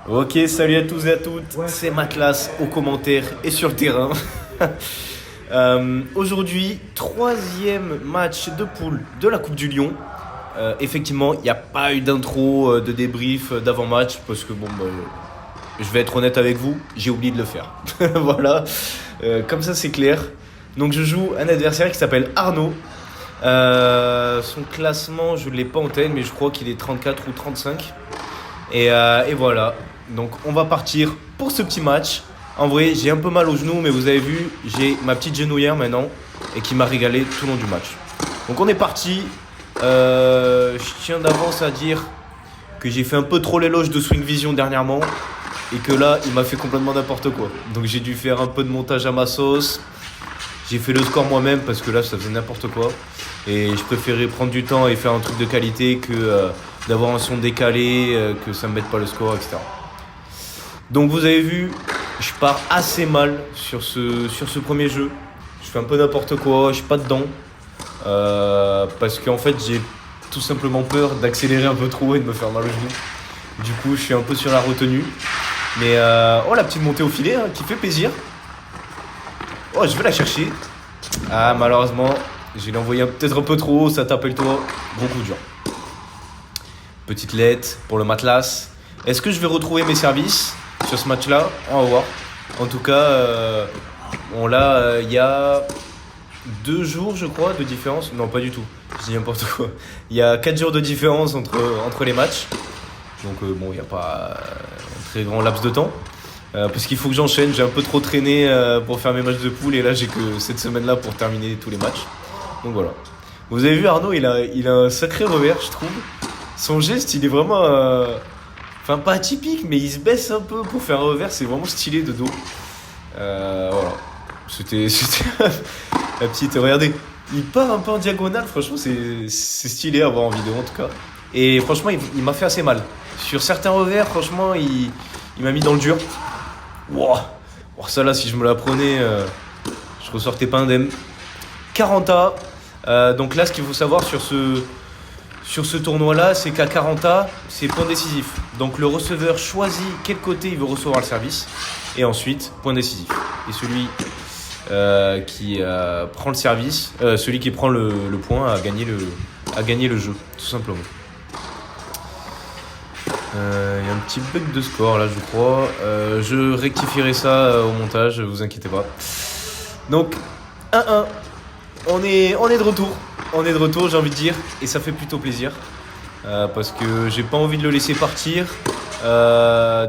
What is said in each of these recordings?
Ok, salut à tous et à toutes, c'est Matlas aux commentaires et sur le terrain. Aujourd'hui, troisième match de poule de la Coupe du Lion. Effectivement, il n'y a pas eu d'intro, de débrief d'avant-match parce que je vais être honnête avec vous, j'ai oublié de le faire. Voilà, comme ça c'est clair. Donc je joue un adversaire qui s'appelle Arnaud. Son classement, je ne l'ai pas en tête, mais je crois qu'il est 34 ou 35. Et voilà, donc on va partir pour ce petit match. En vrai, j'ai un peu mal au genou, mais vous avez vu, j'ai ma petite genouillère maintenant et qui m'a régalé tout le long du match. Donc on est parti. Je tiens d'avance à dire que j'ai fait un peu trop l'éloge de Swing Vision dernièrement et que là, il m'a fait complètement n'importe quoi. Donc j'ai dû faire un peu de montage à ma sauce. J'ai fait le score moi-même parce que là, ça faisait n'importe quoi. Et je préférais prendre du temps et faire un truc de qualité que d'avoir un son décalé, que ça ne me mette pas le score, etc. Donc vous avez vu, je pars assez mal sur ce premier jeu. Je fais un peu n'importe quoi, je suis pas dedans. Parce qu'en fait, j'ai tout simplement peur d'accélérer un peu trop et de me faire mal au genou. Du coup, je suis un peu sur la retenue. Mais la petite montée au filet qui fait plaisir. Oh, je vais la chercher. Ah, malheureusement, j'ai envoyé peut-être un peu trop haut, ça tape le toit. Bon coup dur. Petite lettre pour le Matlas. Est-ce que je vais retrouver mes services sur ce match-là? On va voir. En tout cas, il y a 2 jours, je crois, de différence. Non, pas du tout. Je dis n'importe quoi. Il y a 4 jours de différence entre les matchs. Donc, il n'y a pas un très grand laps de temps. Parce qu'il faut que j'enchaîne, j'ai un peu trop traîné pour faire mes matchs de poule et là j'ai que cette semaine-là pour terminer tous les matchs. Donc voilà. Vous avez vu Arnaud, il a un sacré revers, je trouve. Son geste, il est vraiment... Enfin, pas atypique, mais il se baisse un peu pour faire un revers, c'est vraiment stylé de dos. Voilà. C'était la petite... Regardez, il part un peu en diagonale, franchement c'est stylé à voir en vidéo en tout cas. Et franchement, il m'a fait assez mal. Sur certains revers, franchement, il m'a mis dans le dur. Wow. Ça là, si je me la prenais, je ressortais pas indemne. 40A. Donc là, ce qu'il faut savoir sur ce tournoi-là, c'est qu'à 40A, c'est point décisif. Donc le receveur choisit quel côté il veut recevoir le service. Et ensuite, point décisif. Et celui qui prend le service, celui qui prend le point a gagné le jeu, tout simplement. Il y a un petit bug de score là, je crois. Je rectifierai ça au montage, vous inquiétez pas. Donc 1-1. On est de retour. On est de retour, j'ai envie de dire, et ça fait plutôt plaisir. Parce que j'ai pas envie de le laisser partir.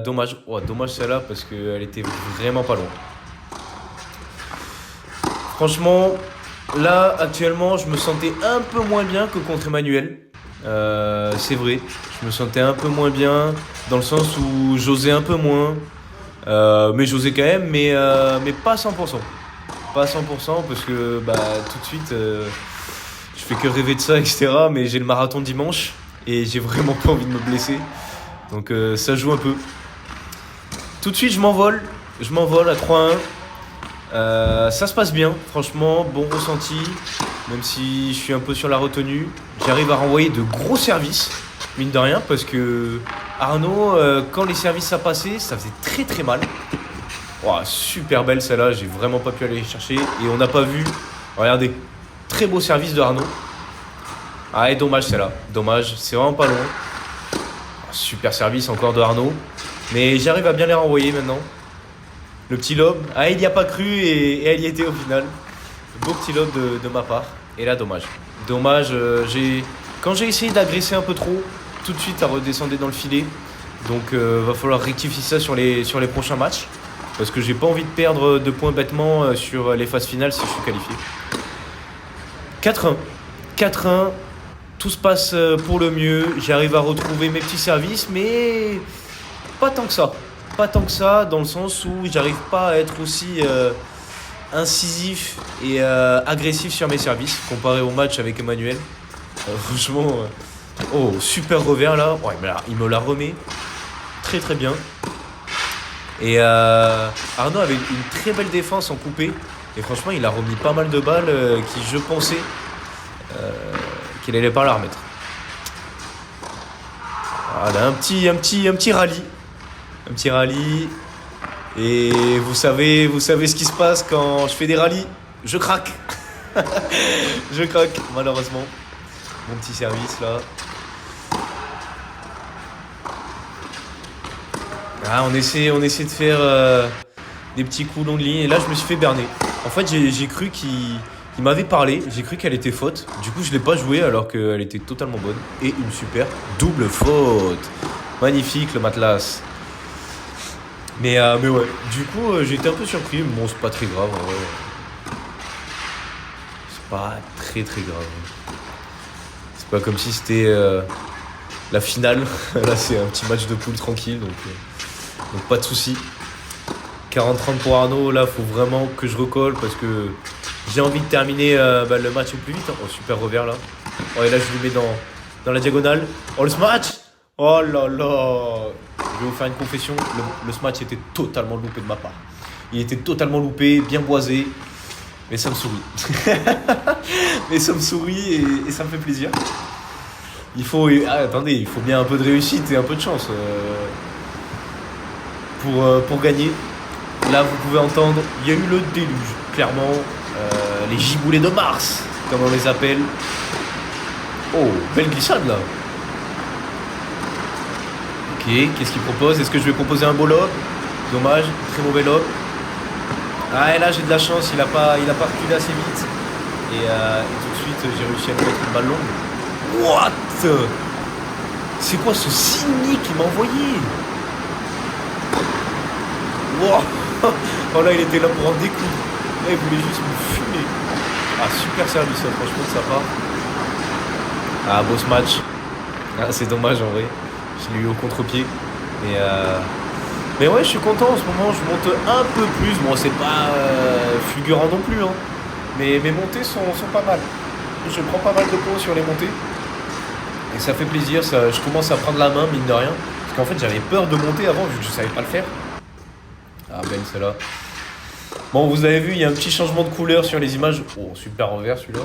Dommage. Dommage celle-là parce qu'elle était vraiment pas loin. Franchement, là actuellement, je me sentais un peu moins bien que contre Emmanuel. C'est vrai, je me sentais un peu moins bien dans le sens où j'osais un peu moins, mais j'osais quand même, mais pas à 100%. Pas à 100% parce que tout de suite, je fais que rêver de ça, etc. Mais j'ai le marathon dimanche et j'ai vraiment pas envie de me blesser, donc ça joue un peu. Tout de suite, je m'envole à 3-1. Ça se passe bien, franchement, bon ressenti, même si je suis un peu sur la retenue. J'arrive à renvoyer de gros services, mine de rien, parce que Arnaud, quand les services ça passait, ça faisait très très mal. Super belle celle-là, j'ai vraiment pas pu aller chercher et on n'a pas vu. Regardez, très beau service de Arnaud. Et dommage celle-là, dommage, c'est vraiment pas loin. Super service encore de Arnaud, mais j'arrive à bien les renvoyer maintenant. Le petit lob, il n'y a pas cru et elle y était au final. Beau petit lob de ma part. Et là, dommage. Dommage, quand j'ai essayé d'agresser un peu trop, tout de suite, ça redescendait dans le filet. Donc, va falloir rectifier ça sur les prochains matchs. Parce que j'ai pas envie de perdre de points bêtement sur les phases finales si je suis qualifié. 4-1. 4-1. Tout se passe pour le mieux. J'arrive à retrouver mes petits services, mais pas tant que ça. Pas tant que ça, dans le sens où j'arrive pas à être aussi incisif et agressif sur mes services comparé au match avec Emmanuel. Franchement, super revers là. Il me la remet très très bien. Et Arnaud avait une très belle défense en coupé. Et franchement, il a remis pas mal de balles qui, je pensais, qu'il allait pas la remettre. Voilà, un petit rallye. Un petit rallye. Et vous savez ce qui se passe quand je fais des rallyes. Je craque. Je craque, malheureusement. Mon petit service là. Ah, on essaie de faire des petits coups longs de ligne. Et là, je me suis fait berner. En fait, j'ai cru qu'il m'avait parlé. J'ai cru qu'elle était faute. Du coup, je l'ai pas joué alors qu'elle était totalement bonne. Et une super double faute. Magnifique le Matlas. Mais ouais, du coup, j'ai été un peu surpris. Bon, c'est pas très grave. En vrai. C'est pas très très grave. C'est pas comme si c'était la finale. Là, c'est un petit match de poule tranquille. Donc pas de soucis. 40-30 pour Arnaud. Là, faut vraiment que je recolle parce que j'ai envie de terminer le match au plus vite. Oh, super revers là. Oh, et là, je lui mets dans la diagonale. Oh, le smash. Oh là là. Je vais vous faire une confession. Le smash était totalement loupé de ma part. Il était totalement loupé, bien boisé. Mais ça me sourit. Mais ça me sourit et ça me fait plaisir. Il faut bien un peu de réussite et un peu de chance pour gagner. Là, vous pouvez entendre, il y a eu le déluge, clairement. Les giboulées de Mars, comme on les appelle. Oh, belle glissade là. Ok, qu'est-ce qu'il propose? Est-ce que je vais proposer un beau lob? Dommage, très mauvais lob. Ah, et là j'ai de la chance, il a pas reculé assez vite. Et tout de suite, j'ai réussi à lui mettre une balle longue. What? C'est quoi ce cynique qu'il m'a envoyé? Wow. Oh là, il était là pour en découdre. Là, il voulait juste me fumer. Ah, super service, franchement, de sa part. Ah, beau ce match. Ah, c'est dommage en vrai. Je l'ai eu au contre-pied. Mais ouais, je suis content en ce moment. Je monte un peu plus. Bon, c'est pas fulgurant non plus. Hein. Mais mes montées sont pas mal. Je prends pas mal de points sur les montées. Et ça fait plaisir. Je commence à prendre la main, mine de rien. Parce qu'en fait, j'avais peur de monter avant, vu que je savais pas le faire. Ah, belle celle-là. Bon, vous avez vu, il y a un petit changement de couleur sur les images. Oh, super revers celui-là.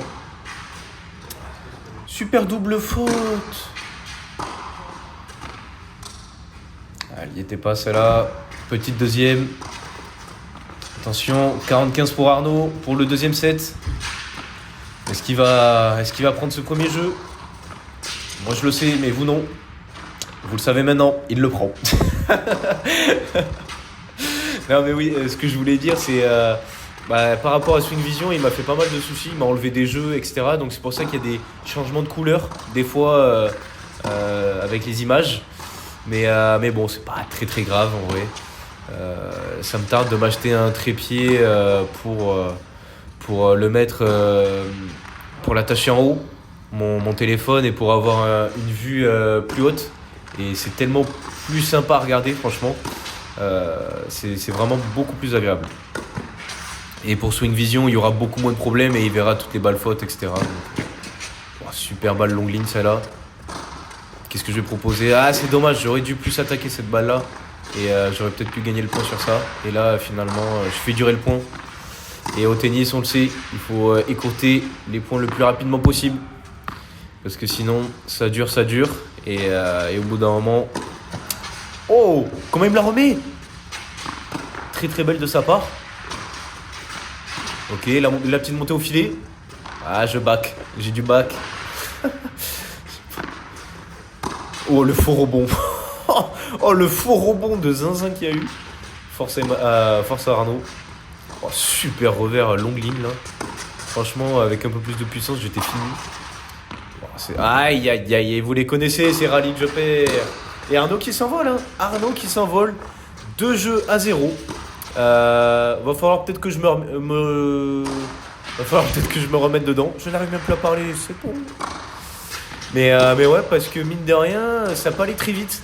Super double faute. Ah, elle n'y était pas celle-là. Petite deuxième. Attention, 45 pour Arnaud pour le deuxième set. Est-ce qu'il va prendre ce premier jeu? Moi je le sais, mais vous non. Vous le savez maintenant, il le prend. Non mais oui, ce que je voulais dire c'est par rapport à Swing Vision, il m'a fait pas mal de soucis, il m'a enlevé des jeux, etc. Donc c'est pour ça qu'il y a des changements de couleur des fois avec les images. Mais bon, c'est pas très très grave en vrai. Ça me tarde de m'acheter un trépied pour le mettre, pour l'attacher en haut, mon téléphone, et pour avoir une vue plus haute. Et c'est tellement plus sympa à regarder, franchement. C'est vraiment beaucoup plus agréable. Et pour Swing Vision, il y aura beaucoup moins de problèmes et il verra toutes les balles fautes, etc. Donc, super balle longue ligne celle-là. Qu'est-ce que je vais proposer? Ah, c'est dommage, j'aurais dû plus attaquer cette balle-là. Et j'aurais peut-être pu gagner le point sur ça. Et là, finalement, je fais durer le point. Et au tennis, on le sait, il faut écourter les points le plus rapidement possible. Parce que sinon, ça dure. Et au bout d'un moment... Oh! Comment il me la remet? Très très belle de sa part. Ok, la petite montée au filet. Ah, je back. J'ai du back. Oh, le faux rebond. Oh, le faux rebond de Zinzin qu'il y a eu. Force à Arnaud. Oh, super revers longue ligne là. Franchement, avec un peu plus de puissance, j'étais fini. Oh, aïe aïe aïe, vous les connaissez ces rallyes que je perds. Et Arnaud qui s'envole, hein. Arnaud qui s'envole. 2-0. Va falloir peut-être que je me remette dedans. Je n'arrive même plus à parler, c'est bon. Mais ouais, parce que mine de rien, ça peut aller très vite.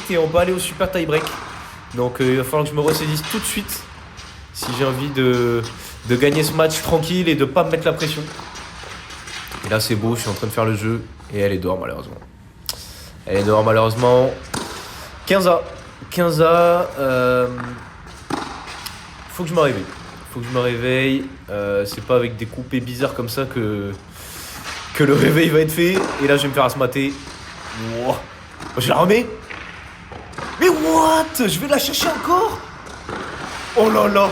Et on peut aller au super tie-break. Donc il va falloir que je me ressaisisse tout de suite si j'ai envie de gagner ce match tranquille et de pas me mettre la pression. Et là c'est beau, je suis en train de faire le jeu et elle est dehors malheureusement. 15A. Faut que je me réveille. C'est pas avec des coupés bizarres comme ça que le réveil va être fait. Et là je vais me faire asmater. Wow. Je la remets. Mais wow. What? Je vais la chercher encore? Oh là là.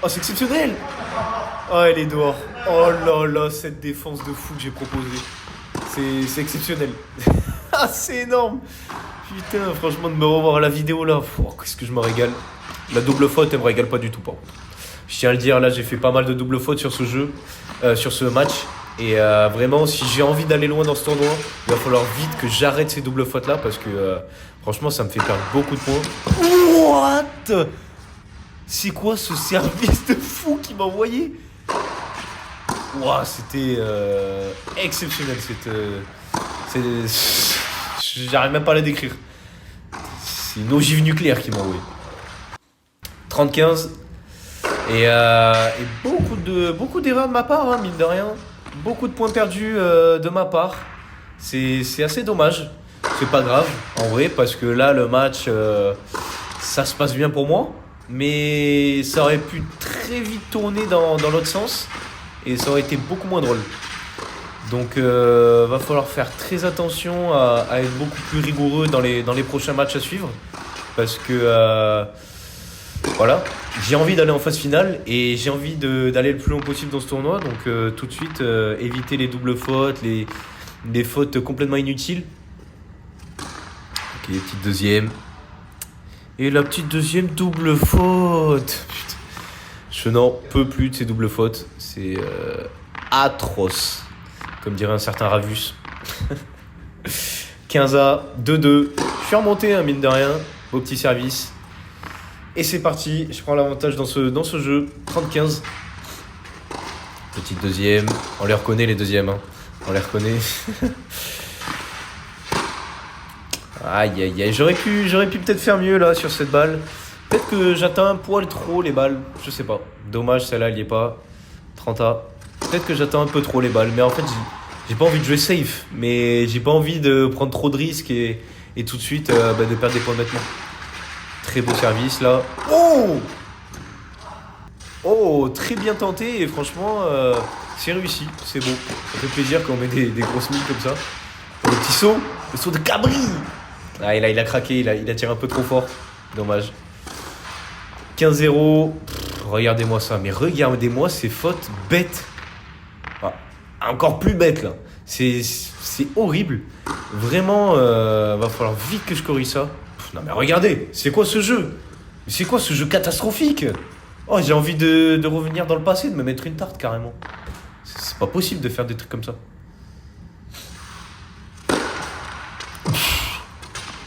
Oh, c'est exceptionnel. Oh, elle est dehors. Oh là là, cette défense de fou que j'ai proposée. C'est exceptionnel. Ah, c'est énorme. Putain, franchement, de me revoir la vidéo là, qu'est-ce que je me régale. La double faute, elle me régale pas du tout, par contre. Je tiens à le dire, là, j'ai fait pas mal de double fautes sur ce jeu, sur ce match. Et vraiment, si j'ai envie d'aller loin dans ce tournoi, il va falloir vite que j'arrête ces doubles fautes là parce que franchement, ça me fait perdre beaucoup de points. What? C'est quoi ce service de fou qu'il m'a envoyé? Wow, c'était exceptionnel. J'arrive même pas à la décrire. C'est une ogive nucléaire qui m'a envoyé. 30-15. Et beaucoup d'erreurs de ma part, hein, mine de rien. Beaucoup de points perdus de ma part. C'est assez dommage. C'est pas grave, en vrai, parce que là, le match, ça se passe bien pour moi. Mais ça aurait pu très vite tourner dans l'autre sens. Et ça aurait été beaucoup moins drôle. Donc, va falloir faire très attention à être beaucoup plus rigoureux dans les prochains matchs à suivre. Parce que, voilà, j'ai envie d'aller en phase finale et j'ai envie d'aller le plus loin possible dans ce tournoi. Donc, tout de suite, éviter les doubles fautes, les fautes complètement inutiles. Ok, petite deuxième. Et la petite deuxième double faute. Putain. Je n'en peux plus de ces doubles fautes. C'est atroce. Comme dirait un certain Ravus. 15-2-2. Je suis remonté, hein, mine de rien. Beau petit service. Et c'est parti. Je prends l'avantage dans ce jeu. 30-15. Petite deuxième. On les reconnaît, les deuxièmes. Hein. On les reconnaît. Aïe, aïe, aïe. J'aurais pu peut-être faire mieux là sur cette balle. Peut-être que j'atteins un poil trop les balles. Je sais pas. Dommage, celle-là, elle y est pas. 30A. Peut-être que j'atteins un peu trop les balles. Mais en fait, j'ai pas envie de jouer safe. Mais j'ai pas envie de prendre trop de risques et tout de suite de perdre des points bêtement. Très beau service là. Oh! Oh, très bien tenté. Et franchement, c'est réussi. C'est beau. Ça fait plaisir quand on met des grosses mines comme ça. Le petit saut. Le saut de Cabri. Ah, là, il a craqué. Il a tiré un peu trop fort. Dommage. 15-0. Regardez-moi ça. Mais regardez-moi ces fautes bêtes. Ah, encore plus bêtes là. C'est horrible. Vraiment, va falloir vite que je corrige ça. Non mais regardez, c'est quoi ce jeu? C'est quoi ce jeu catastrophique? Oh, j'ai envie de revenir dans le passé, de me mettre une tarte carrément. C'est pas possible de faire des trucs comme ça.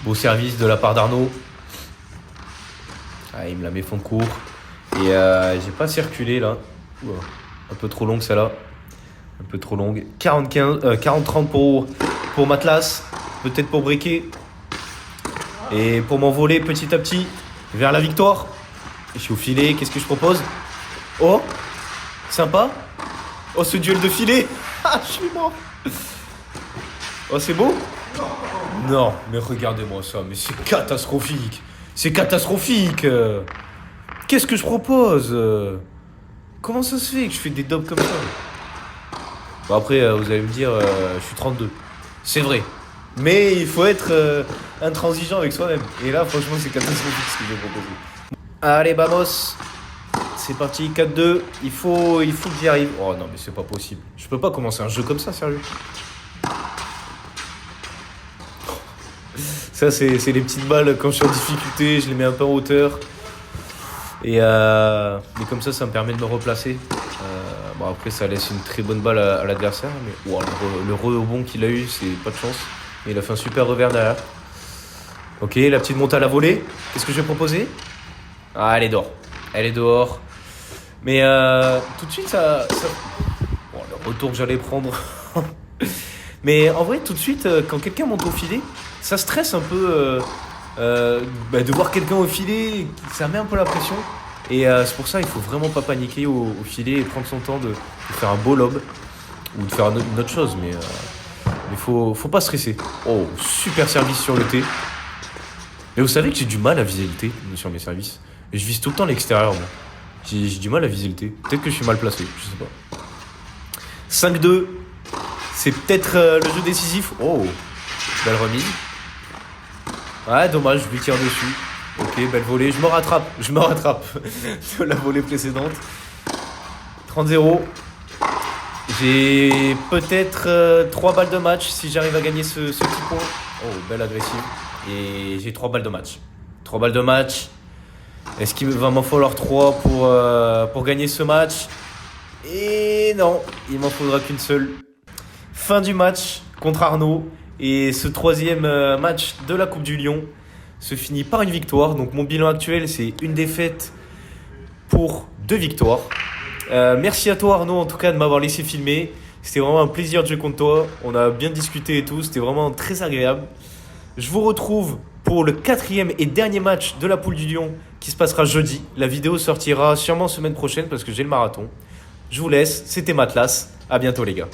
Beau service de la part d'Arnaud. Ah, il me la met fond de cours. Et j'ai pas circulé là. Ouah, un peu trop longue celle-là. Un peu trop longue. 40-30 pour Matlas. Peut-être pour breaker. Et pour m'envoler petit à petit vers la victoire. Je suis au filet. Qu'est-ce que je propose? Oh, sympa. Oh, ce duel de filet. Ah, je suis mort. Oh, c'est beau? Non, mais regardez-moi ça. Mais c'est catastrophique. C'est catastrophique. Qu'est-ce que je propose? Comment ça se fait que je fais des dobs comme ça? Bon, après, vous allez me dire, je suis 32. C'est vrai. Mais il faut être intransigeant avec soi-même. Et là, franchement, c'est catastrophique ce que j'ai proposé. Allez, vamos. C'est parti, 4-2. Il faut que j'y arrive. Oh non, mais c'est pas possible. Je peux pas commencer un jeu comme ça, sérieux. Ça, c'est les petites balles quand je suis en difficulté. Je les mets un peu en hauteur. Et comme ça me permet de me replacer. Bon, après, ça laisse une très bonne balle à l'adversaire. Mais wow, le rebond qu'il a eu, c'est pas de chance. Mais il a fait un super revers derrière. Ok, la petite montée à la volée. Qu'est-ce que je vais proposer? Ah, elle est dehors. Elle est dehors. Mais tout de suite, ça... Bon, le retour que j'allais prendre. Mais en vrai, tout de suite, quand quelqu'un monte au filet, ça stresse un peu de voir quelqu'un au filet. Ça met un peu la pression. Et c'est pour ça il faut vraiment pas paniquer au filet et prendre son temps de faire un beau lob. Ou de faire une autre chose. Mais faut pas stresser. Oh, super service sur le T. Mais vous savez que j'ai du mal à viser le T sur mes services. Et je vise tout le temps l'extérieur, moi. J'ai du mal à viser le T. Peut-être que je suis mal placé, je sais pas. 5-2. C'est peut-être le jeu décisif. Oh, belle remise. Ouais, dommage, je lui tire dessus. Ok, belle volée. Je me rattrape. Je me rattrape de la volée précédente. 30-0. J'ai peut-être 3 balles de match si j'arrive à gagner ce petit point. Oh, belle agressive. Et j'ai 3 balles de match. 3 balles de match. Est-ce qu'il va m'en falloir 3 pour gagner ce match? Et non, il m'en faudra qu'une seule. Fin du match contre Arnaud. Et ce troisième match de la Coupe du Lion se finit par une victoire. Donc mon bilan actuel, c'est une défaite pour 2 victoires. Merci à toi Arnaud en tout cas de m'avoir laissé filmer. C'était vraiment un plaisir de jouer contre toi. On a bien discuté et tout. C'était vraiment très agréable. Je vous retrouve pour le 4e et dernier match de la poule du Lion qui se passera jeudi. La vidéo sortira sûrement semaine prochaine parce que j'ai le marathon. Je vous laisse. C'était Matlas. À bientôt les gars.